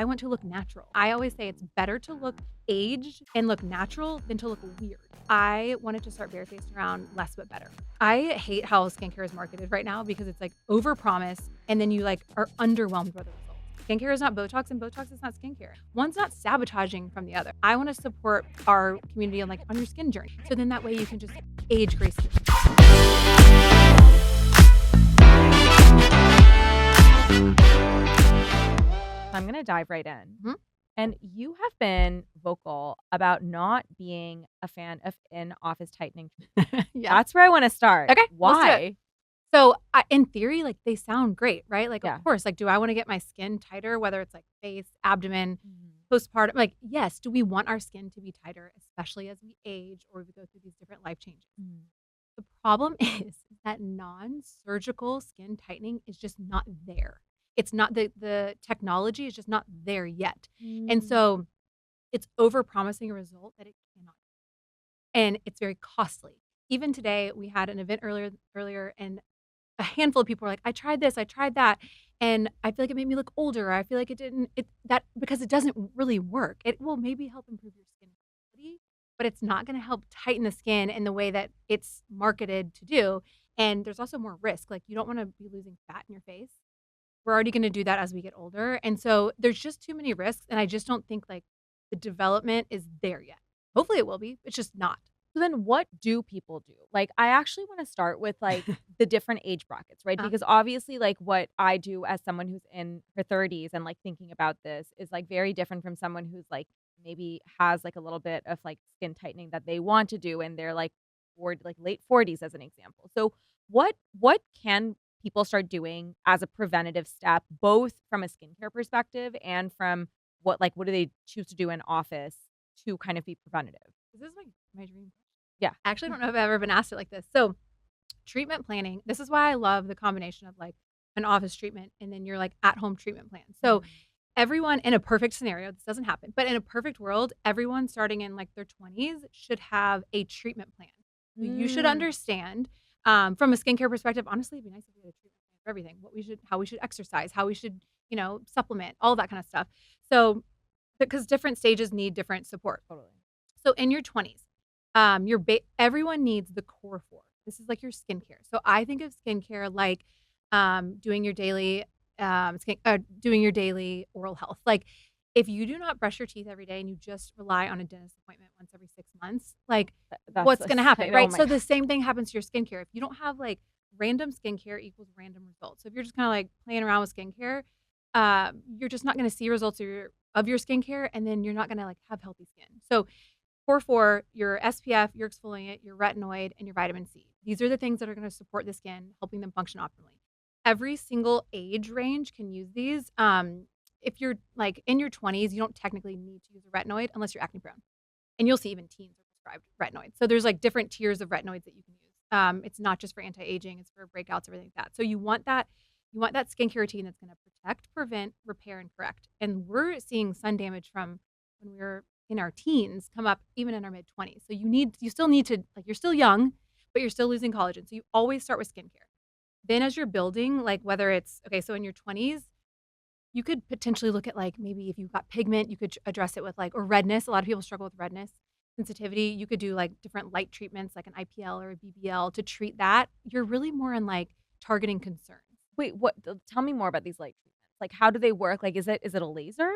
I want to look natural. I always say it's better to look aged and look natural than to look weird. I wanted to start barefaced around less but better. I hate how skincare is marketed right now because it's like overpromise and then you like are underwhelmed by the results. Skincare is not Botox and Botox is not skincare. One's not sabotaging from the other. I want to support our community on your skin journey. So then that way you can just age gracefully. I'm going to dive right in. Mm-hmm. And you have been vocal about not being a fan of in-office tightening. Yeah. That's where I want to start. Okay. Why? So in theory, like they sound great, right? Like, Yeah. Of course, like, do I want to get my skin tighter, whether it's like face, abdomen, postpartum? Like, yes. Do we want our skin to be tighter, especially as we age or we go through these different life changes? The problem is that non-surgical skin tightening is just not there. It's not the technology is just not there yet. And so it's over-promising a result that it cannot. And it's very costly. Even today, we had an event earlier, and a handful of people were like, I tried this, I tried that, and I feel like it made me look older. I feel like because it doesn't really work. It will maybe help improve your skin quality, but it's not going to help tighten the skin in the way that it's marketed to do. And there's also more risk. Like, you don't want to be losing fat in your face. We're already going to do that as we get older. And so there's just too many risks. And I just don't think like the development is there yet. Hopefully it will be. It's just not. So then what do people do? Like, I actually want to start with like the different age brackets, right? Because obviously like what I do as someone who's in her 30s and like thinking about this is like very different from someone who's like maybe has like a little bit of like skin tightening that they want to do and they're like late 40s as an example. So what can people start doing as a preventative step, both from a skincare perspective and from what do they choose to do in office to kind of be preventative? This is like my dream. Yeah. I actually don't know if I've ever been asked it like this. So treatment planning, this is why I love the combination of like an office treatment and then your like at-home treatment plan. So everyone in a perfect scenario, this doesn't happen, but in a perfect world, everyone starting in like their 20s should have a treatment plan. So you should understand from a skincare perspective, honestly, it'd be nice if we had a treatment plan for everything, how we should exercise, how we should, supplement, all that kind of stuff. So because different stages need different support. Totally. So in your 20s, everyone needs the core four. This is like your skincare. So I think of skincare like doing your daily oral health. Like if you do not brush your teeth every day and you just rely on a dentist appointment once every 6 months, like what's going to happen, right? So the same thing happens to your skincare. If you don't have like random skincare equals random results. So if you're just kind of like playing around with skincare, you're just not going to see results of your skincare, and then you're not going to like have healthy skin. So core four, your SPF, your exfoliant, your retinoid, and your vitamin C. These are the things that are going to support the skin, helping them function optimally. Every single age range can use these. If you're like in your 20s, you don't technically need to use a retinoid unless you're acne prone. And you'll see even teens are prescribed retinoids. So there's like different tiers of retinoids that you can use. It's not just for anti-aging, it's for breakouts, everything like that. So you want that skincare routine that's going to protect, prevent, repair, and correct. And we're seeing sun damage from when we were in our teens come up even in our mid-20s. So you still need to, like, you're still young, but you're still losing collagen. So you always start with skincare. Then as you're building, like whether it's, so in your 20s, you could potentially look at like maybe if you've got pigment, you could address it with like, or redness. A lot of people struggle with redness, sensitivity. You could do like different light treatments like an IPL or a BBL to treat that. You're really more in like targeting concerns. Wait, tell me more about these light treatments. Like, how do they work? Like, is it a laser?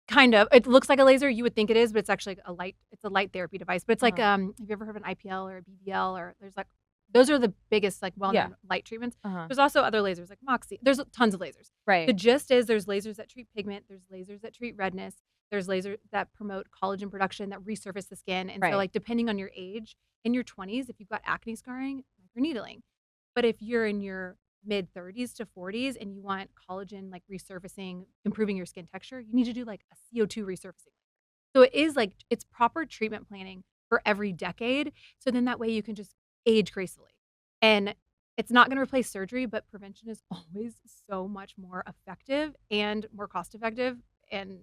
Kind of. It looks like a laser. You would think it is, but it's actually it's a light therapy device. But it's like, have you ever heard of an IPL or a BBL? Or there's like, those are the biggest like well-known light treatments. There's also other lasers like Moxie. There's tons of lasers. Right. The gist is there's lasers that treat pigment. There's lasers that treat redness. There's lasers that promote collagen production that resurface the skin. And so like depending on your age, in your 20s, if you've got acne scarring, microneedling. But if you're in your mid 30s to 40s and you want collagen like resurfacing, improving your skin texture, you need to do like a CO2 resurfacing. So it is like, it's proper treatment planning for every decade. So then that way you can just age gracefully. And it's not going to replace surgery, but prevention is always so much more effective and more cost effective and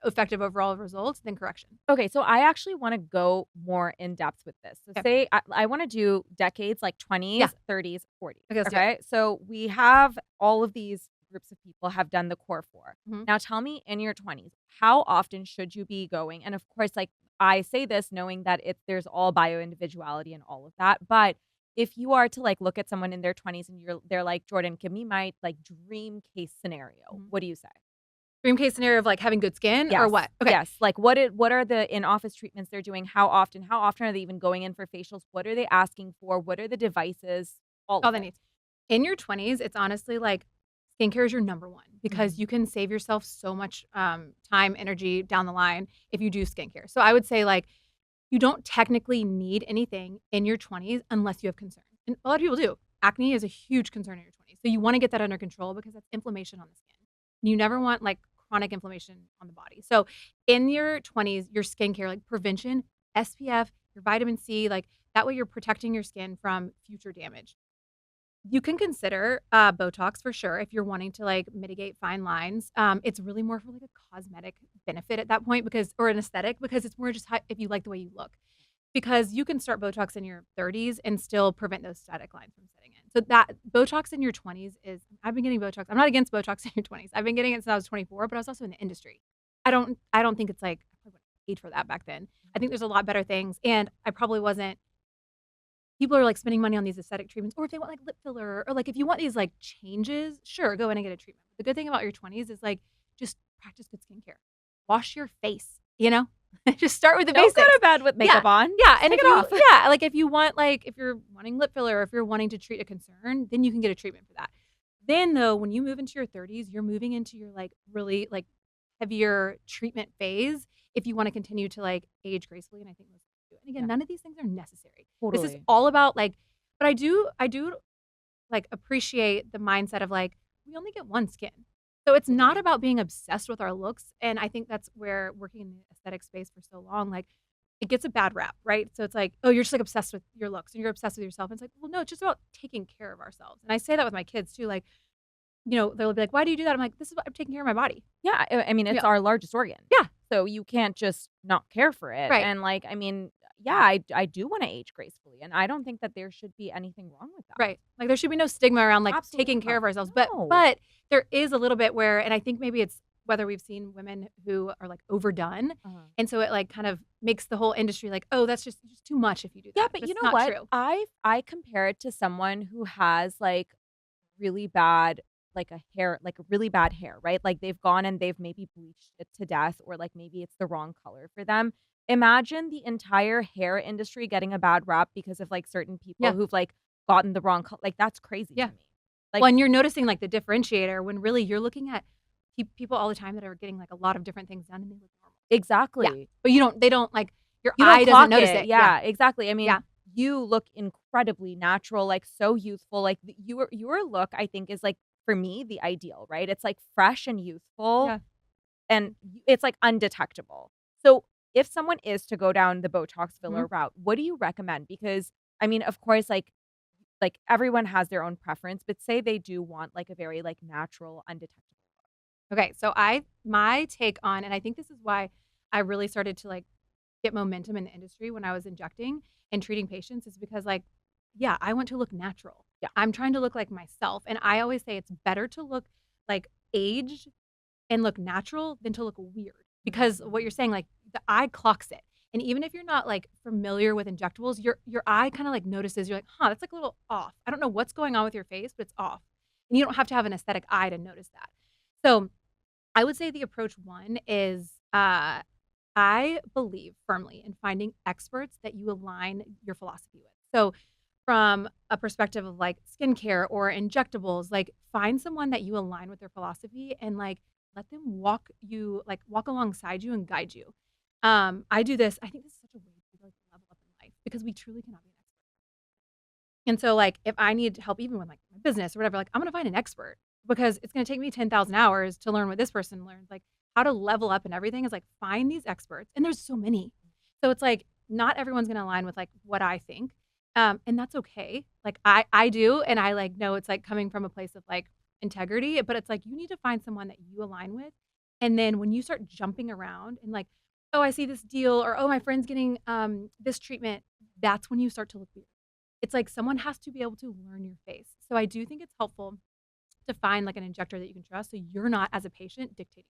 effective overall results than correction. Okay, so I actually want to go more in depth with this. So say I want to do decades like 20s, 30s, 40s. Okay, so we have all of these groups of people have done the core 4. Mhm. Now tell me, in your 20s, how often should you be going? And of course, like, I say this knowing that there's all bio-individuality and all of that, but if you are to, like, look at someone in their 20s and they're like, "Jordan, give me my, like, dream case scenario." Mhm. What do you say? Dream case scenario of like having good skin or what? Okay. Yes. Like, what are the in-office treatments they're doing? How often? How often are they even going in for facials? What are they asking for? What are the devices? All All of they it. need. In your 20s, it's honestly like skincare is your number one because Mhm. you can save yourself so much time, energy down the line if you do skincare. So I would say like you don't technically need anything in your 20s unless you have concerns. And a lot of people do. Acne is a huge concern in your 20s. So you want to get that under control because that's inflammation on the skin. You never want like chronic inflammation on the body. So in your 20s, your skincare, like prevention, SPF, your vitamin C, like that way you're protecting your skin from future damage. You can consider Botox for sure if you're wanting to like mitigate fine lines. It's really more for like a cosmetic benefit at that point because, or an aesthetic, because it's more just if you like the way you look. Because you can start Botox in your 30s and still prevent those static lines from setting in. So that Botox in your 20s is, I've been getting Botox. I'm not against Botox in your 20s. I've been getting it since I was 24, but I was also in the industry. I don't think it's like I probably wouldn't have paid for that back then. I think there's a lot better things, and I probably wasn't. People are like spending money on these aesthetic treatments, or if they want like lip filler, or like if you want these like changes, sure, go in and get a treatment. The good thing about your 20s is like just practice good skincare. Wash your face, just start with the Don't basics. go to bed with makeup on. Yeah, and Take if it you off. like if you want like if you're wanting lip filler or if you're wanting to treat a concern, then you can get a treatment for that. Then though, when you move into your 30s, you're moving into your like really like heavier treatment phase if you want to continue to like age gracefully. And I think most people do. And again, Yeah. none of these things are necessary. This is Totally. all about like, but I do like appreciate the mindset of like we only get one skin. So it's not about being obsessed with our looks. And I think that's where working in the aesthetic space for so long, like it gets a bad rap, right? So it's like, oh, you're just like obsessed with your looks and you're obsessed with yourself. And it's like, well, no, it's just about taking care of ourselves. And I say that with my kids too. Like, they'll be like, why do you do that? I'm like, this is what I'm taking care of my body. Yeah, I mean, it's Yeah. our largest organ. Yeah. So you can't just not care for it. Right. And like, I mean, yeah, I do want to age gracefully, and I don't think that there should be anything wrong with that. Right. Like there should be no stigma around like Absolutely taking care not. of ourselves. No. But there is a little bit where, and I think maybe it's whether we've seen women who are like overdone. And so it like kind of makes the whole industry like, oh, that's just too much if you do that. Yeah, but you it's know not what? true. I compare it to someone who has like really bad really bad hair, right? Like they've gone and they've maybe bleached it to death, or like maybe it's the wrong color for them. Imagine the entire hair industry getting a bad rap because of like certain people Yeah. who've like gotten the wrong color. Like that's crazy Yeah. to me. Like, Well, and you're noticing like the differentiator when really you're looking at people all the time that are getting like a lot of different things done and they look normal. exactly. Yeah. But they don't like your You eye don't doesn't clock notice it. it. Yeah, exactly. I mean, Yeah. you look incredibly natural, like so youthful. Like your look, I think, is like for me the ideal, right? It's like fresh and youthful, Yeah. and it's like undetectable. So if someone is to go down the Botox filler Mm-hmm. route, what do you recommend? Because I mean, of course, like everyone has their own preference, but say they do want like a very like natural, undetectable. Okay. So my take on, and I think this is why I really started to like get momentum in the industry when I was injecting and treating patients is because like, yeah, I want to look natural. Yeah. I'm trying to look like myself. And I always say it's better to look like aged and look natural than to look weird because what you're saying, like the eye clocks it. And even if you're not like familiar with injectables, your eye kind of like notices, you're like, that's like a little off. I don't know what's going on with your face, but it's off. And you don't have to have an aesthetic eye to notice that. So I would say the approach one is I believe firmly in finding experts that you align your philosophy with. So from a perspective of like skincare or injectables, like find someone that you align with their philosophy and like let them walk alongside you and guide you. I do this. I think this is such a way to like level up in life because we truly cannot be an expert. And so like if I need help even with like my business or whatever, like I'm gonna find an expert because it's gonna take me 10,000 hours to learn what this person learns. Like how to level up and everything is like find these experts. And there's so many. So it's like not everyone's gonna align with like what I think. And that's okay. Like I do, and I like know it's like coming from a place of like integrity, but it's like you need to find someone that you align with. And then when you start jumping around and like, oh, I see this deal, or oh, my friend's getting this treatment, that's when you start to look weird. It's like someone has to be able to learn your face. So I do think it's helpful to find like an injector that you can trust so you're not, as a patient, dictating.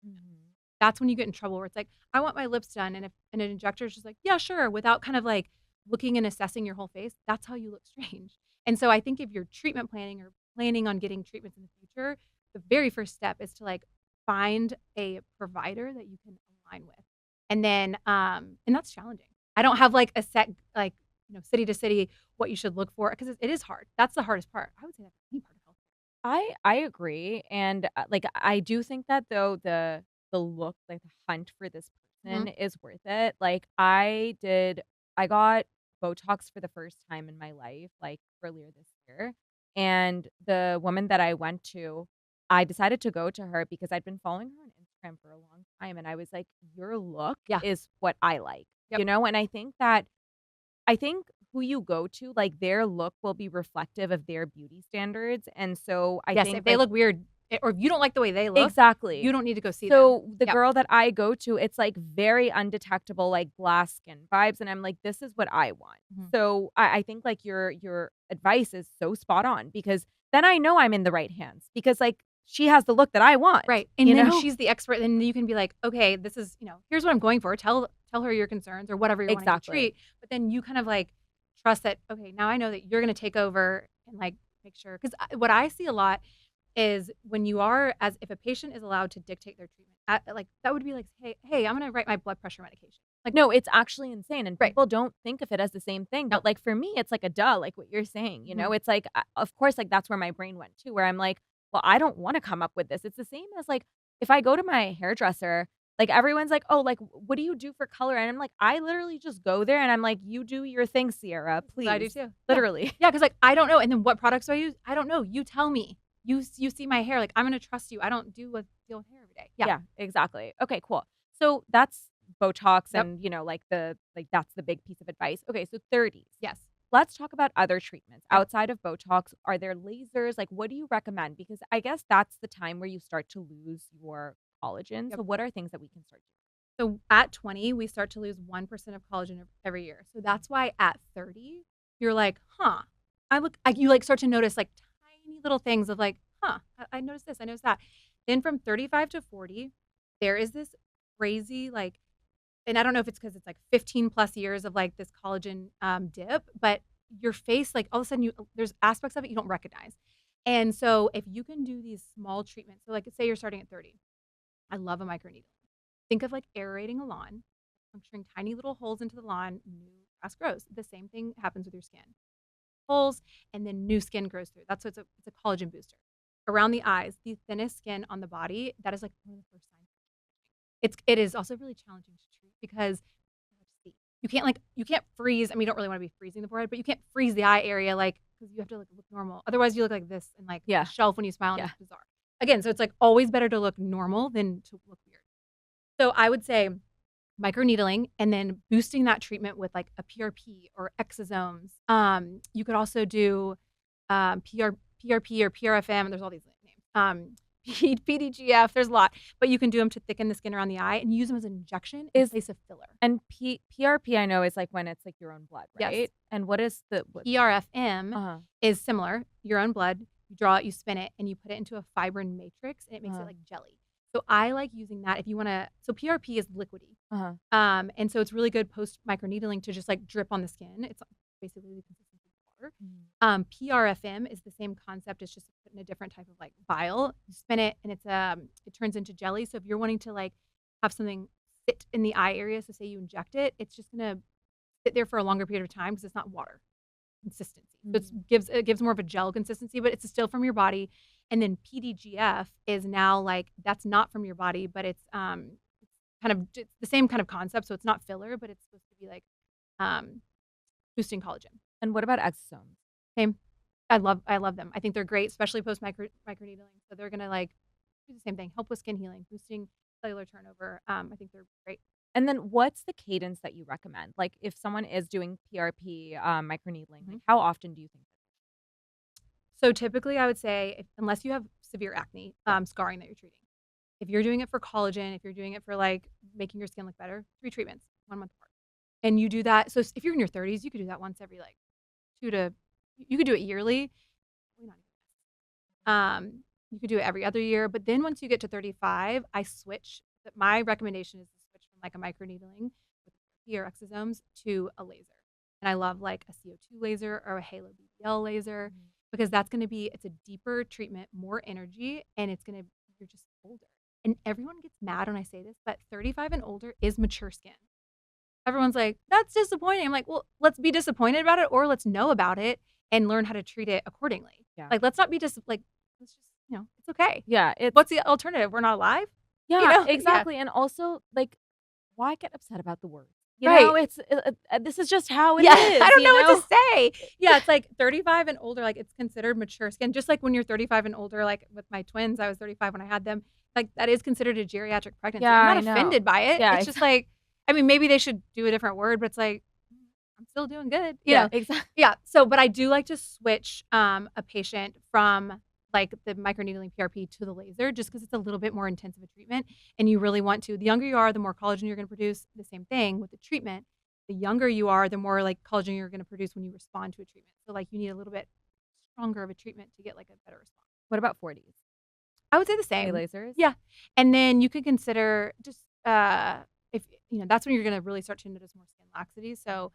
Mhm. That's when you get in trouble where it's like, I want my lips done. And if an injector is just like, yeah, sure, without kind of like looking and assessing your whole face, that's how you look strange. And so I think if you're treatment planning or planning on getting treatments in the future, the very first step is to like find a provider that you can align with. And that's challenging. I don't have like a set, like, city to city, what you should look for because it is hard. That's the hardest part. I would say that's any part of health. I agree, and, like, I do think that though the look, like, the hunt for this Hmm. person is worth it. Like, I got Botox for the first time in my life, like, earlier this year, and the woman that I went to, I decided to go to her because I'd been following her on Instagram for a long time, and I was like, "Your look Yeah. is what I like," Yep. And I think who you go to, like, their look will be reflective of their beauty standards, and so I Yes. think, If they like look weird, or if you don't like the way they look, exactly. you don't need to go see them. So, the Yep. girl that I go to, it's, like, very undetectable, like, glass skin vibes, and I'm like, "This is what I want." Mhm. So, I think, like, your advice is so spot on because then I know I'm in the right hands because, like, she has the look that I want, Right, you and then know? she's the expert, and you can be like, "Okay, this is, here's what I'm going for. Tell her your concerns or whatever you're wanting to Exactly. treat." But then you kind of like trust that, okay, now I know that you're gonna take over and like make sure. Because what I see a lot is when you are as if a patient is allowed to dictate their treatment, like that would be like, hey, I'm gonna write my blood pressure medication. Like, No, it's actually insane, and right. people don't think of it as the same thing, No. but, like, for me, it's like a duh, like what you're saying, Mhm. It's like, of course, like, that's where my brain went too, where I'm like, "Well, I don't wanna come up with this." It's the same as, like, if I go to my hairdresser, like, everyone's like, "Oh, like, what do you do for color?" And I'm like, I literally just go there and I'm like, "You do your thing, Sierra, That's what I do please." too. Yeah. Literally. Yeah, because like, I don't know, and then what products do I use? I don't know. You tell me. You see my hair, like, I'm gonna trust you. I don't deal with hair every day. Yeah. Yeah, exactly. Okay, cool. So, that's Botox Yep. and, that's the big piece of advice. Okay, so 30s. Yes. Let's talk about other treatments. Yep. Outside of Botox, are there lasers? Like, what do you recommend? Because I guess that's the time where you start to lose your collagen. Yep. So, what are things that we can start So at 20, we start to lose 1% of collagen every year. So that's why at 30, you're like, huh, you like start to notice like tiny little things of like, huh, I noticed this, I noticed that. Then from 35 to 40, there is this crazy, like, and I don't know if it's because it's like 15 plus years of like this collagen dip, but your face, like all of a sudden, there's aspects of it you don't recognize. And so if you can do these small treatments, so like say you're starting at 30, I love a microneedling. Think of like aerating a lawn, puncturing tiny little holes into the lawn, new grass grows. The same thing happens with your skin. Holes, and then new skin grows through. That's what it's a collagen booster. Around the eyes, the thinnest skin on the body, that is like one of the first signs. It is also really challenging to treat because you can't freeze. I mean, you don't really want to be freezing the forehead, but you can't freeze the eye area like because you have to like look normal. Otherwise, you look like this and like a Yeah. shelf when you smile, and Yeah. it's bizarre. Again, so it's like always better to look normal than to look weird. So I would say microneedling and then boosting that treatment with like a PRP or exosomes. You could also do PRP or PRFM. There's all these names. PDGF. There's a lot, but you can do them to thicken the skin around the eye and use them as an injection in Is place of filler. and PRP I know is like when it's like your own blood, Yes. right? And what is the PRFM uh-huh. is similar. Your own blood. You draw it, you spin it, and you put it into a fibrin matrix, and it makes it like jelly. So I like using that if you want to. So PRP is liquidy. Uh-huh. And so it's really good post microneedling to just like drip on the skin. It's basically the consistency of water. PRFM is the same concept. It's just put in a different type of like vial. You spin it and it turns into jelly. So if you're wanting to like have something sit in the eye area, so say you inject it, it's just gonna sit there for a longer period of time because it's not water consistency. So it gives more of a gel consistency, but it's still from your body. And then PDGF is now like that's not from your body, but it's kind of it's the same kind of concept. So it's not filler, but it's supposed to be like boosting collagen. And what about exosomes? Same. I love them. I think they're great, especially post microneedling. So they're gonna like do the same thing, help with skin healing, boosting cellular turnover. I think they're great. And then what's the cadence that you recommend? Like if someone is doing PRP, microneedling, like how often do you think? So typically, I would say unless you have severe acne scarring that you're treating, if you're doing it for collagen, if you're doing it for like making your skin look better, 3 treatments, 1 month apart, and you do that. So if you're in your 30s, you could do that once every like you could do it yearly. Probably not even. You could do it every other year. But then once you get to 35, I switch. My recommendation is to switch from like a microneedling with PRP or exosomes to a laser. And I love like a CO2 laser or a Halo BBL laser because that's going to be, it's a deeper treatment, more energy, and it's going to, you're just older. And everyone gets mad when I say this, but 35 and older is mature skin. Everyone's like, that's disappointing. I'm like, well, let's be disappointed about it, or let's know about it and learn how to treat it accordingly. Yeah. Like, let's not be just like, let's just, it's okay. Yeah. What's the alternative? We're not alive? Yeah, exactly. Yeah. And also, like, why get upset about the words? You Right. know, it's this is just how it is. I don't know what to say. Yeah, it's like 35 and older, like it's considered mature skin. Just like when you're 35 and older, like with my twins, I was 35 when I had them. Like that is considered a geriatric pregnancy. Yeah, I'm not offended by it. Yeah, it's just like, I mean, maybe they should do a different word, but it's like, I'm still doing good. You know? Exactly. Yeah. So, but I do like to switch a patient from like the microneedling PRP to the laser just because it's a little bit more intensive a treatment. And you really want to, the younger you are, the more collagen you're going to produce. The same thing with the treatment. The younger you are, the more like collagen you're going to produce when you respond to a treatment. So like you need a little bit stronger of a treatment to get like a better response. What about 40s? I would say the same. Lasers? Yeah. And then you could consider just if that's when you're going to really start to notice more skin laxity. So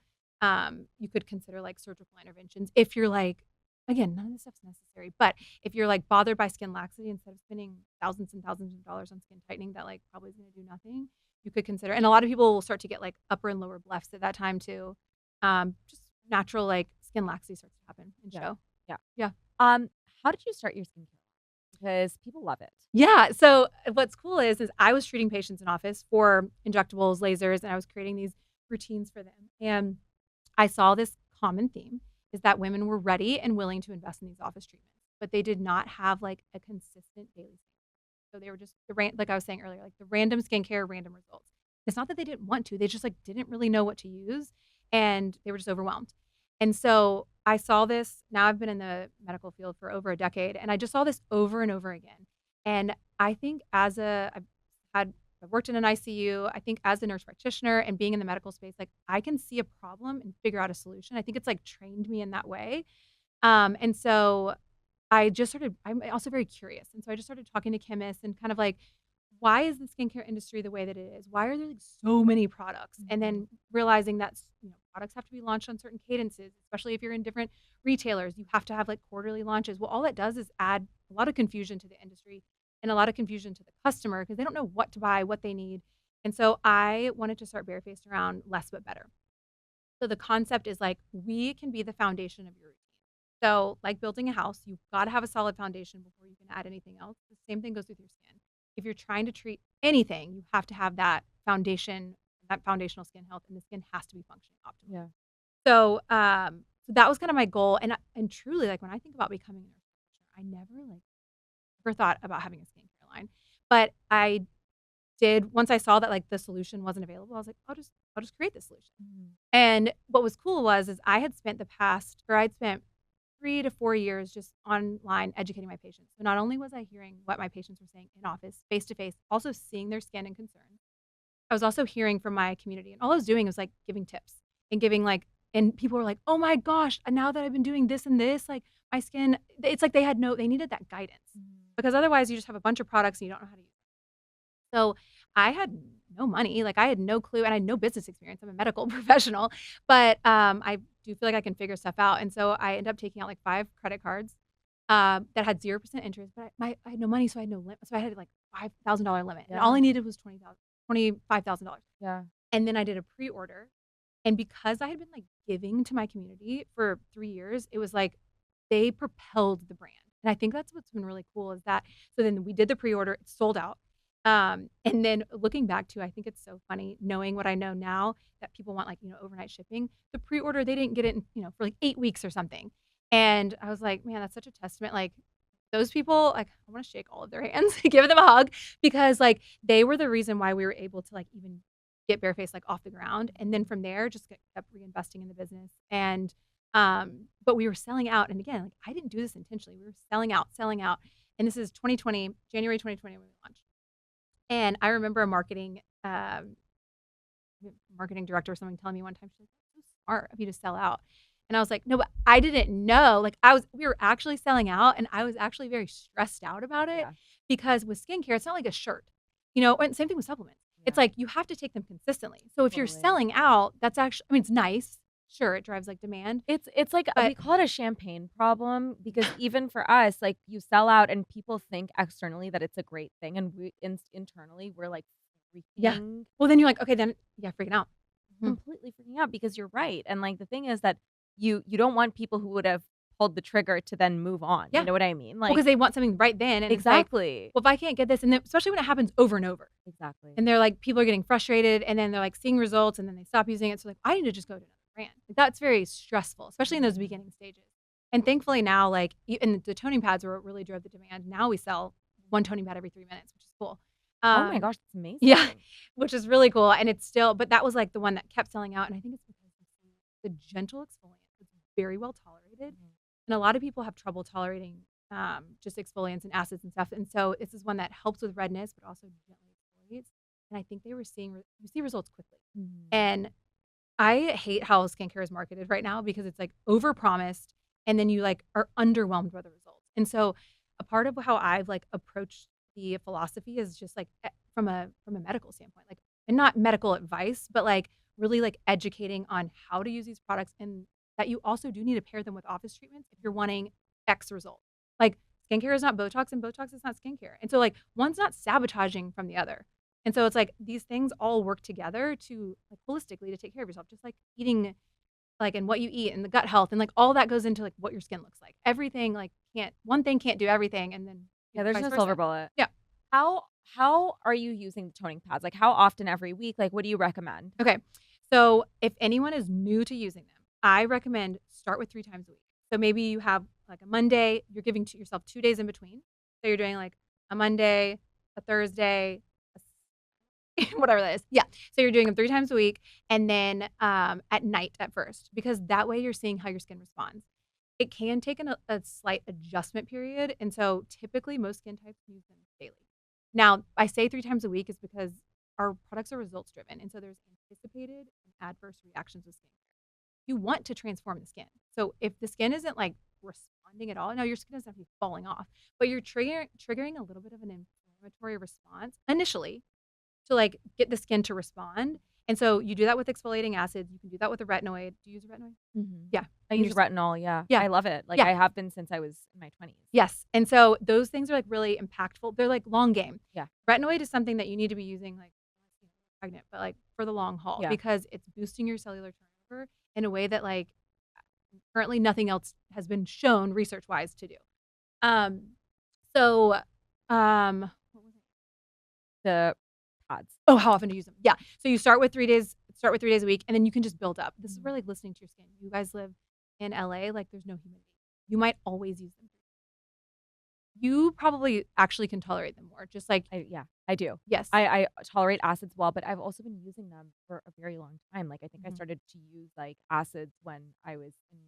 you could consider like surgical interventions if you're like, again, none of this stuff's necessary, but if you're like bothered by skin laxity, instead of spending thousands and thousands of dollars on skin tightening that like probably is going to do nothing, you could consider. And a lot of people will start to get like upper and lower blephs at that time too. Just natural like skin laxity starts to happen and show. Yeah. How did you start your skincare? Because people love it. Yeah. So what's cool is I was treating patients in office for injectables, lasers, and I was creating these routines for them. And I saw this common theme is that women were ready and willing to invest in these office treatments, but they did not have like a consistent daily skincare. So they were just like I was saying earlier, like the random skincare, random results. It's not that they didn't want to, they just like didn't really know what to use and they were just overwhelmed. And so I saw this, now I've been in the medical field for over a decade, and I just saw this over and over again. And I think I've worked in an ICU, I think as a nurse practitioner and being in the medical space, like I can see a problem and figure out a solution. I think it's like trained me in that way. And so I'm also very curious. And so I just started talking to chemists and kind of like, why is the skincare industry the way that it is? Why are there like so many products? And then realizing that products have to be launched on certain cadences, especially if you're in different retailers. You have to have like quarterly launches. Well, all that does is add a lot of confusion to the industry and a lot of confusion to the customer because they don't know what to buy, what they need. And so I wanted to start Barefaced around less but better. So the concept is like we can be the foundation of your routine. So like building a house, you've got to have a solid foundation before you can add anything else. The same thing goes with your skin. If you're trying to treat anything, you have to have that foundation, that foundational skin health, and the skin has to be functioning optimally. Yeah. So, so that was kind of my goal. And truly, like when I think about becoming a nurse practitioner, I never thought about having a skincare line. But I did once I saw that like the solution wasn't available, I was like, I'll just create this solution. And what was cool is I'd spent 3 to 4 years just online educating my patients. So not only was I hearing what my patients were saying in office, face to face, also seeing their skin and concerns, I was also hearing from my community. And all I was doing was like giving tips and giving like, and people were like, oh my gosh, now that I've been doing this and this, like my skin, it's like they needed that guidance because otherwise you just have a bunch of products and you don't know how to use them. So I had no money, like I had no clue and I had no business experience. I'm a medical professional, but I do feel like I can figure stuff out. And so I ended up taking out like 5 credit cards that had 0% interest, but I had no money, so I had no limit. So I had like $5,000 limit, and all I needed was $25,000. Yeah. And then I did a pre-order, and because I had been like giving to my community for 3 years, it was like they propelled the brand. And I think that's what's been really cool is that. So then we did the pre-order, it sold out. And then looking back to, I think it's so funny knowing what I know now that people want like, overnight shipping. The pre-order, they didn't get it, for like 8 weeks or something. And I was like, man, that's such a testament. Like those people, like I want to shake all of their hands, give them a hug because like they were the reason why we were able to like even get Barefaced like off the ground. And then from there, just kept reinvesting in the business. And, but we were selling out. And again, like I didn't do this intentionally. We were selling out. And this is January 2020 when we launched. And I remember a marketing director or something telling me one time, she's like, it's so smart of you to sell out. And I was like, no, but I didn't know. Like we were actually selling out, and I was actually very stressed out about it because with skincare, it's not like a shirt, and same thing with supplements. It's like you have to take them consistently. So if you're selling out, that's actually, I mean, it's nice. Sure, it drives like demand. It's like we call it a champagne problem because even for us, like you sell out and people think externally that it's a great thing, and we internally we're like freaking. Well, then you're like, okay, then freaking out, completely freaking out because you're right. And like the thing is that you don't want people who would have pulled the trigger to then move on. You know what I mean? Like because they want something right then, and exactly. It's like, well, if I can't get this, and then, especially when it happens over and over, exactly, and they're like, people are getting frustrated, and then they're like seeing results, and then they stop using it. So like, I need to just go to another brand. Like, that's very stressful, especially in those beginning stages. And thankfully now, like, and the toning pads were what really drove the demand. Now we sell one toning pad every 3 minutes, which is cool. Oh my gosh, that's amazing. Yeah, which is really cool. And it's still, but that was like the one that kept selling out. And I think it's because the gentle exfoliant was very well tolerated. And a lot of people have trouble tolerating just exfoliants and acids and stuff. And so this is one that helps with redness, but also gently exfoliates. And I think they were you see results quickly. And I hate how skincare is marketed right now because it's like overpromised, and then you like are underwhelmed by the results. And so a part of how I've like approached the philosophy is just like from a medical standpoint, like, and not medical advice, but like really like educating on how to use these products, and that you also do need to pair them with office treatments if you're wanting X result. Like skincare is not Botox, and Botox is not skincare. And so like one's not sabotaging from the other. And so it's like these things all work together to like holistically to take care of yourself, just like eating, like, and what you eat and the gut health, and like all that goes into like what your skin looks like. Everything like one thing can't do everything, and then there's no silver bullet. Yeah. How are you using the toning pads? Like how often every week? Like what do you recommend? Okay, so if anyone is new to using them, I recommend start with 3 times a week. So maybe you have like a Monday, you're giving to yourself 2 days in between. So you're doing like a Monday, a Thursday, whatever that is. Yeah. So you're doing them 3 times a week, and then at night at first, because that way you're seeing how your skin responds. It can take a slight adjustment period. And so typically most skin types use them daily. Now, I say 3 times a week is because our products are results driven. And so there's anticipated and adverse reactions with skincare. You want to transform the skin. So if the skin isn't like responding at all, now your skin doesn't have to be falling off, but you're triggering a little bit of an inflammatory response initially to like get the skin to respond. And so you do that with exfoliating acids. You can do that with a retinoid. Do you use a retinoid? Yeah. I use retinol. Yeah. I love it. Like I have been since I was in my 20s. Yes. And so those things are like really impactful. They're like long game. Yeah. Retinoid is something that you need to be using like pregnant, but like for the long haul, because it's boosting your cellular turnover in a way that like currently nothing else has been shown research wise to do. What was it? The pods. Oh, how often do you use them? Yeah. So you start with 3 days a week, and then you can just build up. This is where like listening to your skin. You guys live in LA, like there's no humidity. You might always use them. You probably actually can tolerate them more. Just like I do. Yes. I tolerate acids well, but I've also been using them for a very long time. Like I think I started to use like acids when I was in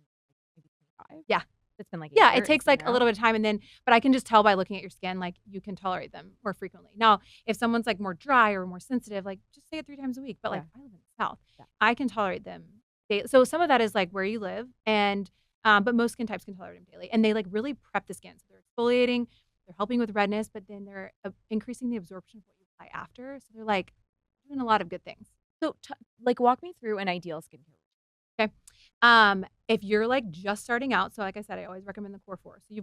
maybe 25. Yeah. It's been like it takes like a little bit of time, and then but I can just tell by looking at your skin like you can tolerate them more frequently. Now, if someone's like more dry or more sensitive, like just say it 3 times a week. But like I live in the South, I can tolerate them daily. So some of that is like where you live, and but most skin types can tolerate them daily, and they like really prep the skin. So they're exfoliating, they're helping with redness, but then they're increasing the absorption of what you apply after. So they're like doing a lot of good things. So like walk me through an ideal skincare. Okay. If you're like just starting out, so like I said, I always recommend the core 4. So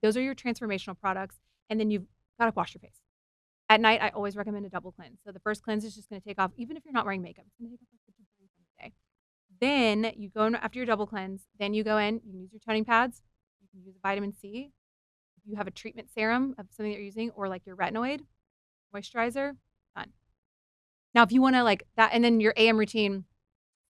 those are your transformational products, and then you've got to wash your face. At night, I always recommend a double cleanse. So the first cleanse is just going to take off, even if you're not wearing makeup, it's going to take off like 50% from the day. Then you go in after your double cleanse, then you go in, you can use your toning pads, you can use vitamin C. If you have a treatment serum of something that you're using, or like your retinoid, moisturizer, done. Now, if you want to like that, and then your AM routine,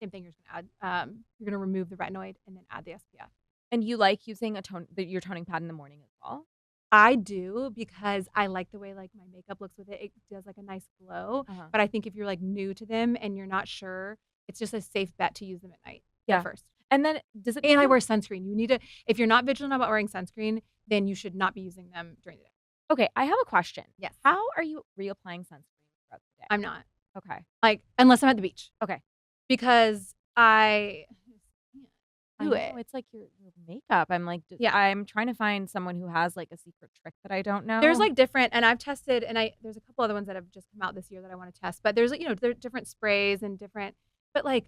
same thing you're going to add. You're going to remove the retinoid and then add the SPF. And you like using your toning pad in the morning as well? I do, because I like the way like my makeup looks with it. It does like a nice glow. But I think if you're like new to them and you're not sure, it's just a safe bet to use them at night first. And then and I wear sunscreen. You need to, if you're not vigilant about wearing sunscreen, then you should not be using them during the day. Okay, I have a question. Yes. How are you reapplying sunscreen throughout the day? I'm not. Okay. Like unless I'm at the beach. Okay. Because do it. It's like your makeup. I'm like, Yeah. I'm trying to find someone who has like a secret trick that I don't know. There's like different, and I've tested, and there's a couple other ones that have just come out this year that I want to test. But there's, there are different sprays and different, but like,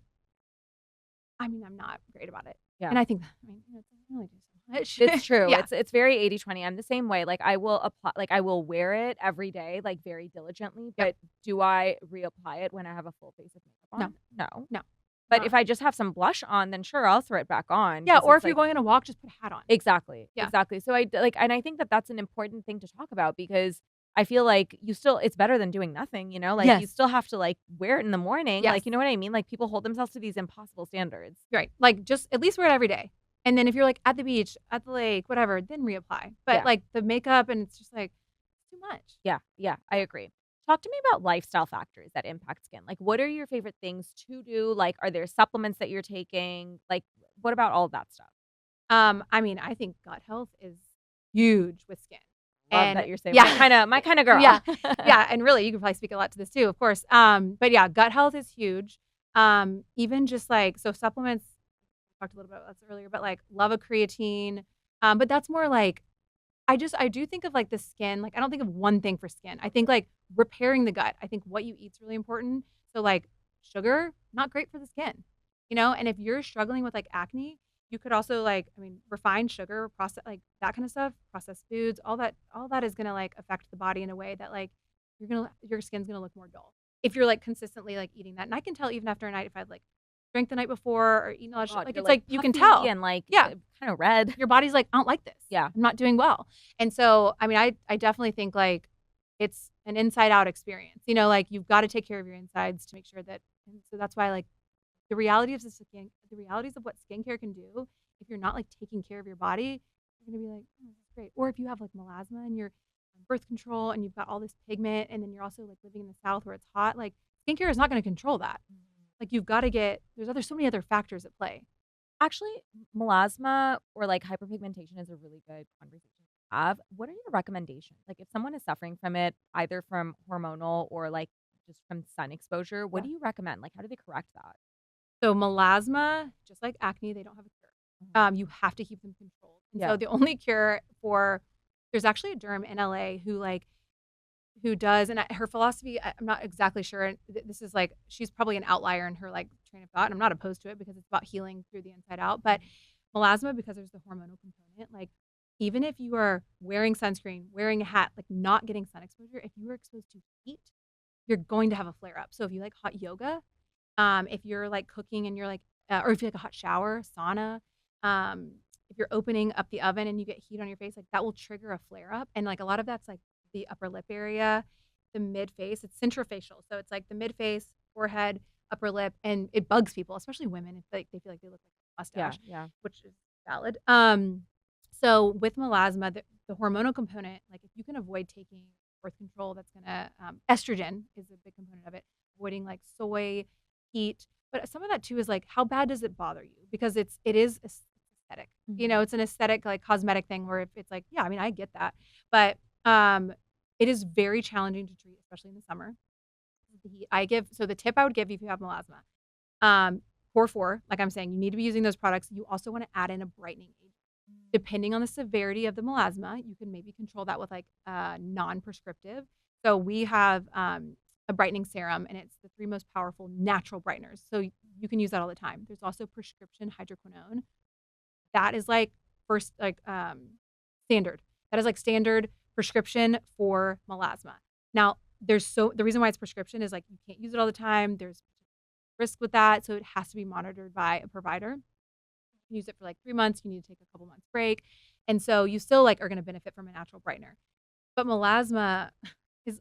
I mean, I'm not great about it. Yeah. And I think, it's only do so much. It's true. Yeah. It's very 80-20. I'm the same way. Like I will apply, like I will wear it every day, like very diligently. But do I reapply it when I have a full face of makeup on? No. But if I just have some blush on, then sure, I'll throw it back on. Yeah, or if you're going on a walk, just put a hat on. Exactly. Yeah. Exactly. So I like, and I think that that's an important thing to talk about because I feel like it's better than doing nothing, like you still have to like wear it in the morning. Like, you know what I mean? Like people hold themselves to these impossible standards. Right. Like just at least wear it every day. And then if you're like at the beach, at the lake, whatever, then reapply. But like the makeup, and it's just like too much. Yeah. Yeah. I agree. Talk to me about lifestyle factors that impact skin. Like, what are your favorite things to do? Like, are there supplements that you're taking? Like, what about all of that stuff? I mean, I think gut health is huge with skin. Love that you're saying, my kind of girl. Yeah. Yeah. And really, you can probably speak a lot to this too, of course. But yeah, gut health is huge. Even just like, so supplements, I talked a little bit about this earlier, but like love a creatine. But that's more like, I do think of like the skin. Like, I don't think of one thing for skin. I think like repairing the gut. I think what you eat is really important. So like sugar, not great for the skin, and if you're struggling with like acne, you could also like, refined sugar, process, like that kind of stuff, processed foods, all that is going to like affect the body in a way that like your skin's going to look more dull if you're like consistently like eating that. And I can tell even after a night if I've like drank the night before or eaten a lot of shit, like it's like you can tell. And like kind of red. Your body's like, I don't like this. Yeah. I'm not doing well. And so, I definitely think like it's an inside out experience, like you've got to take care of your insides to make sure that, and so that's why like the realities of what skincare can do, if you're not like taking care of your body, you're going to be like, oh, this is great. Or if you have like melasma and you're on birth control and you've got all this pigment and then you're also like living in the South where it's hot, like skincare is not going to control that. Like you've got to there's so many other factors at play. Actually, melasma or like hyperpigmentation is a really good conversation to have. What are your recommendations? Like if someone is suffering from it, either from hormonal or like just from sun exposure, what do you recommend? Like how do they correct that? So melasma, just like acne, they don't have a cure. You have to keep them controlled. And so the only cure there's actually a derm in LA who does, and her philosophy, I'm not exactly sure. This is like, she's probably an outlier in her like train of thought, and I'm not opposed to it because it's about healing through the inside out. But melasma, because there's the hormonal component, like even if you are wearing sunscreen, wearing a hat, like not getting sun exposure, if you are exposed to heat, you're going to have a flare up. So if you like hot yoga, if you're like cooking and you're like, or if you like a hot shower, sauna, if you're opening up the oven and you get heat on your face, like that will trigger a flare up. And like a lot of that's like the upper lip area, the mid face. It's centrofacial, so it's like the mid face, forehead, upper lip, and it bugs people, especially women, if they feel like they look like a mustache. Yeah. Which is valid. So with melasma, the hormonal component, like if you can avoid taking birth control, that's gonna estrogen is a big component of it. Avoiding like soy, heat, but some of that too is like how bad does it bother you? Because it is aesthetic. It's an aesthetic like cosmetic thing where if it's like, yeah, I get that, but it is very challenging to treat, especially in the summer. The heat so the tip I would give you if you have melasma, core 4, like I'm saying, you need to be using those products. You also want to add in a brightening agent. Depending on the severity of the melasma, you can maybe control that with like non-prescriptive. So we have a brightening serum, and it's the 3 most powerful natural brighteners. So you can use that all the time. There's also prescription hydroquinone. That is like standard. That is like standard prescription for melasma. Now, the reason why it's prescription is like you can't use it all the time. There's risk with that, so it has to be monitored by a provider. You can use it for like 3 months. You need to take a couple months break, and so you still like are going to benefit from a natural brightener. But melasma is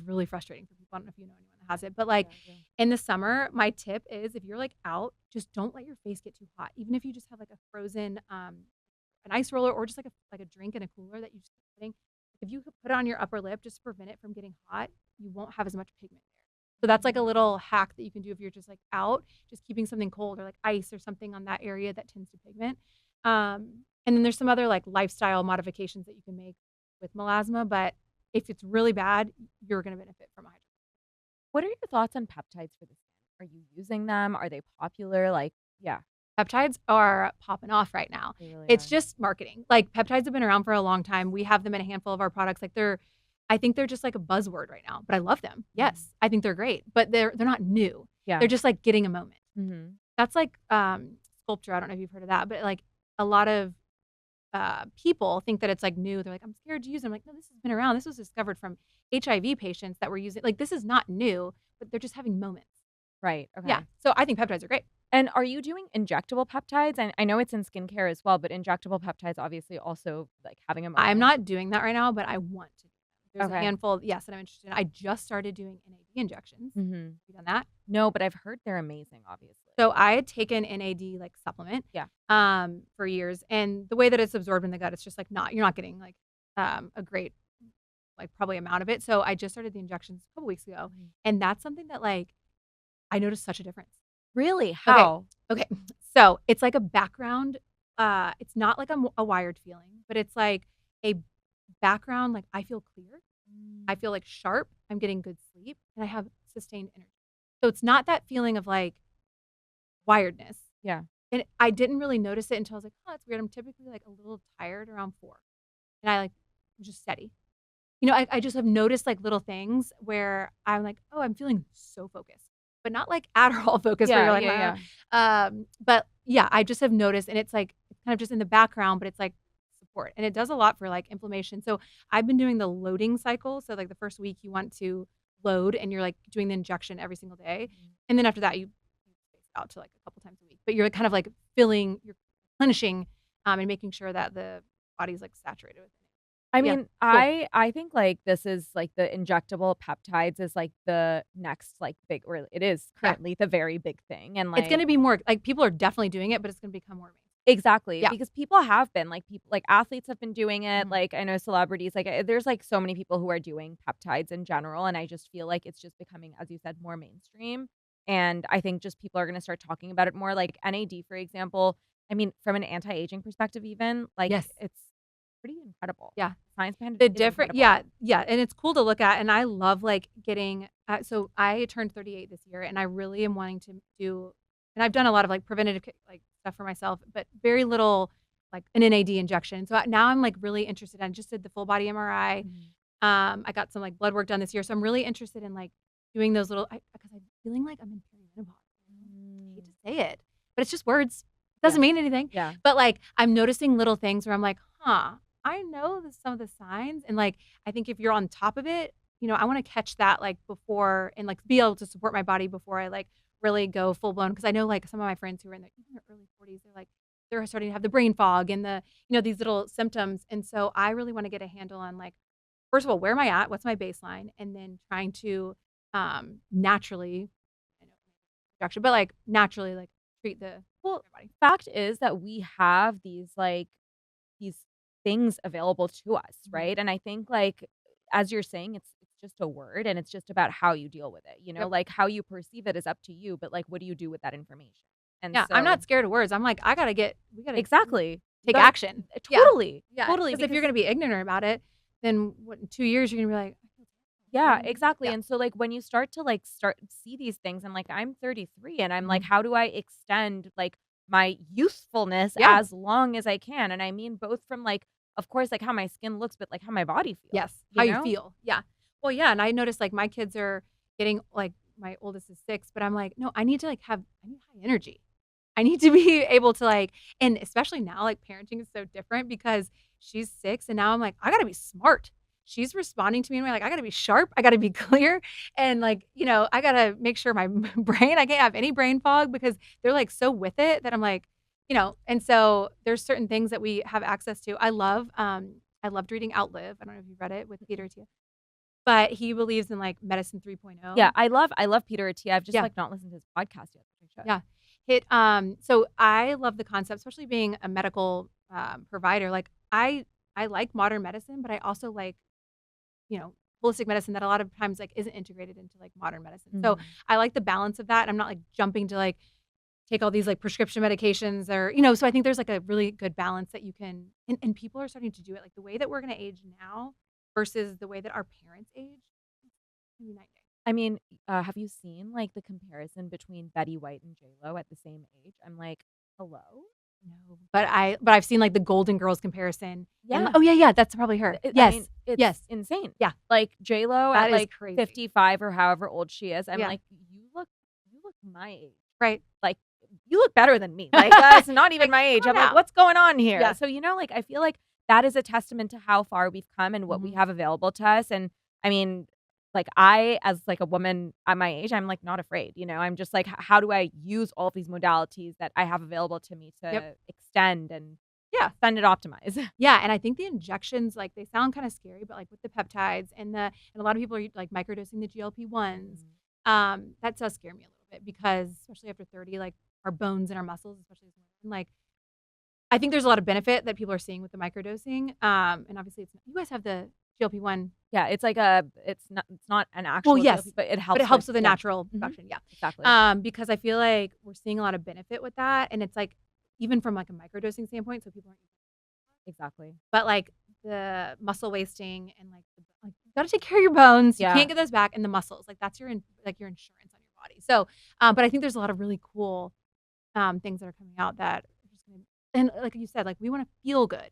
really frustrating for people. I don't know if you know anyone that has it, but like in the summer, my tip is if you're like out, just don't let your face get too hot. Even if you just have like a frozen an ice roller or just like a drink in a cooler that you just keep putting. If you put it on your upper lip just to prevent it from getting hot, you won't have as much pigment there. So that's like a little hack that you can do if you're just like out, just keeping something cold or like ice or something on that area that tends to pigment. And then there's some other like lifestyle modifications that you can make with melasma, but if it's really bad, you're going to benefit from a hydroquinone. What are your thoughts on peptides for the skin? Are you using them? Are they popular? Like, yeah. Peptides are popping off right now. They really It's are. just marketing. Like, peptides have been around for a long time. We have them in a handful of our products. Like, I think they're just like a buzzword right now, but I love them. Yes, I think they're great, but they're not new. Yeah. They're just like getting a moment. Mhm. That's like Sculpture. I don't know if you've heard of that, but like a lot of people think that it's like new. They're like, I'm scared to use it. I'm like, no, this has been around. This was discovered from HIV patients that were using. Like, this is not new, but they're just having moments. Right. Okay. Yeah. So I think peptides are great. And are you doing injectable peptides? And I know it's in skincare as well, but injectable peptides obviously also like having a moment. I'm not doing that right now, but I want to. There's a Okay. handful, yes, that I'm interested in. I just started doing NAD injections. Mhm. Have you done that? No, but I've heard they're amazing, obviously. So I had taken NAD like supplement Yeah. for years, and the way that it's absorbed in the gut, it's just like you're not getting like a great like probably amount of it. So I just started the injections a couple weeks ago, Mhm. and that's something that like I noticed such a difference. Really? How? Okay. So it's like a background. It's not like a wired feeling, but it's like a background. Like I feel clear. I feel like sharp. I'm getting good sleep, and I have sustained energy. So it's not that feeling of like wiredness. Yeah. And I didn't really notice it until I was like, oh, that's weird. I'm typically like a little tired around 4. And I like I'm just steady. I just have noticed like little things where I'm like, oh, I'm feeling so focused. But not like Adderall focus where Yeah, you're like, yeah, but yeah, I just have noticed, and it's like it's kind of just in the background, but it's like support. And it does a lot for like inflammation. So I've been doing the loading cycle. So like the first week you want to load and you're like doing the injection every single day. And then after that you space it out to like a couple times a week. But you're kind of like you're replenishing and making sure that the body's like saturated with it. I Yeah, mean, cool. I think like this is like the injectable peptides is like the next like big, or it is currently the very big thing. And It's like gonna be more like people are definitely doing it, but it's gonna become more mainstream. exactly, Yeah. because people have been like people like athletes have been doing it. Mhm. Like I know celebrities, like there's like so many people who are doing peptides in general. And I just feel like it's just becoming, as you said, more mainstream. And I think just people are going to start talking about it more. Like NAD, for example. I mean, from an anti-aging perspective, even like Yes. it's pretty incredible. Yeah. Science behind it The is different incredible. yeah, and it's cool to look at, and I love, like, getting so I turned 38 this year, and I really am wanting to do and I've done a lot of, like, preventative like, stuff for myself, but very little, like, an NAD injection. So, now I'm, like, really interested. I just did the full body MRI. Mhm. I got some, like, blood work done this year, so I'm really interested in, like, doing those little because I'm feeling like I'm in perimenopause. I hate to say it, but it's just words. It Yeah. doesn't mean anything. Yeah. But, like, I'm noticing little things where I'm like, "Huh, I know some of the signs," and, like, I think if you're on top of it, I wanna catch that, like, before and, like, be able to support my body before I, like, really go full blown. Because I know, like, some of my friends who are in their even their early 40s, they're starting to have the brain fog and these little symptoms, and so I really wanna get a handle on, like, first of all, where am I at? What's my baseline? And then trying to, naturally I know injection, but, like, naturally, like, treat the Well, my body. fact is that we have these things available to us, Mhm. right? And I think like as you're saying, it's just a word and it's just about how you deal with it. Yep. Like how you perceive it is up to you, but like what do you do with that information? And Yeah, I'm not so scared of words. I'm like, we gotta exactly. take That action. Yeah. totally. Yeah, Totally because if you're because gonna be ignorant about it, then what, in 2 years, you're gonna be like, "I feel yeah, terrible." exactly. Yeah. And so like when you start to like start see these things and like I'm 33 and I'm like Mhm. how do I extend like my youthfulness Yeah. as long as I can? And I mean both from like of course like how my skin looks but like how my body feels, Yes, how you you know? feel. Yeah. Well, yeah, and I noticed, like, my kids are getting like, my oldest is 6, but I'm like, "No, I need to, like, I need high energy." I need to be able to, like and especially now, like, parenting is so different because she's 6, and now I'm like, "I gotta be smart." She's responding to me, and I'm like, "I gotta be sharp, I gotta be clear, and, like, I gotta make sure my brain I can't have any brain fog because they're, like, so with it that I'm like and so there's certain things that we have access to. I loved reading Outlive. I don't know if you've read it with Peter Attia, but he believes in, like, medicine 3.0. Yeah, I love Peter Attia. I've just Yeah. like not listened to his podcast yet. I should. Yeah. So I love the concept, especially being a medical, provider. Like, I like modern medicine, but I also like, holistic medicine that a lot of times, like, isn't integrated into, like, modern medicine. So Mhm. I like the balance of that. I'm not, like, jumping to, like, take all these, like, prescription medications or so I think there's, like, a really good balance that you can and people are starting to do it. Like, the way that we're gonna age now versus the way that our parents age, it's gonna be night and day. I mean, have you seen like the comparison between Betty White and J Lo at the same age? I'm like Hello? No, but I've seen like the Golden Girls comparison. Yeah. And, oh yeah, that's probably her. Yes, I mean, it's yes, insane. yeah. Like J-Lo That at is like crazy. 55 or however old she is. I'm Yeah. like, you look my age. Right. Like, you look better than me. Like, that's not even my age. I'm like, what's going on here? Yeah. So, like, I feel like that is a testament to how far we've come and what we have available to us. And I mean, like, I, as like a woman at my age, I'm like not afraid, I'm just like, how do I use all of these modalities that I have available to me to extend and extend and optimize? Yeah. And I think the injections, like they sound kind of scary, but like with the peptides and a lot of people are like microdosing the GLP-1s. That does scare me a little bit because especially after 30, like our bones and our muscles, especially as women, like I think there's a lot of benefit that people are seeing with the microdosing. And obviously you guys have the GLP-1. Yeah, it's like it's not an actual GLP, but it helps. But it helps with the natural production. Yeah, exactly. Because I feel like we're seeing a lot of benefit with that, and it's like even from like a microdosing standpoint, so people aren't exactly. But like the muscle wasting and like you got to take care of your bones. You can't get those back, and the muscles, like that's your insurance on your body. So, but I think there's a lot of really cool things that are coming out that are just gonna, and like you said, like we want to feel good,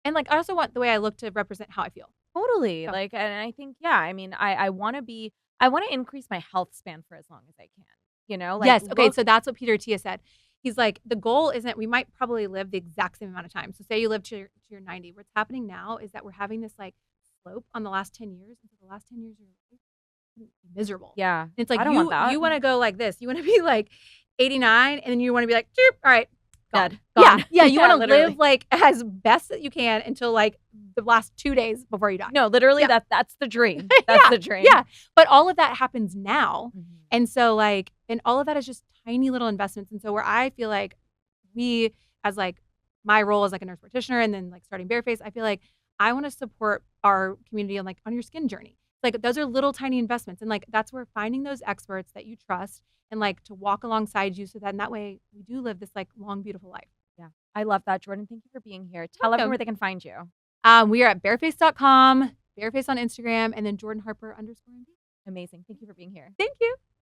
and like I also want the way I look to represent how I feel. Totally. So. Like, and I think, I mean, I want to increase my health span for as long as I can, like, yes. Okay. So that's what Peter Attia said. He's like, the goal isn't, we might probably live the exact same amount of time. So say you live to your 90. What's happening now is that we're having this like slope on the last 10 years. And so the last 10 years of your life is miserable. Yeah. And it's like, you want to go like this. You want to be like 89 and then you want to be like, all right. Gone. Yeah. You want to live like as best that you can until like the last 2 days before you die. No, literally, that's the dream. That's the dream. Yeah, but all of that happens now, and so like, and all of that is just tiny little investments. And so where I feel like we, as like my role as like a nurse practitioner, and then like starting Barefaced, I feel like I want to support our community on like on your skin journey. Like those are little tiny investments, and like that's where finding those experts that you trust and like to walk alongside you, so that in that way we do live this like long, beautiful life. Yeah, I love that, Jordan. Thank you for being here. Tell everyone where they can find you. We are at barefaced.com, Barefaced on Instagram, and then Jordan Harper _MD. Amazing. Thank you for being here. Thank you.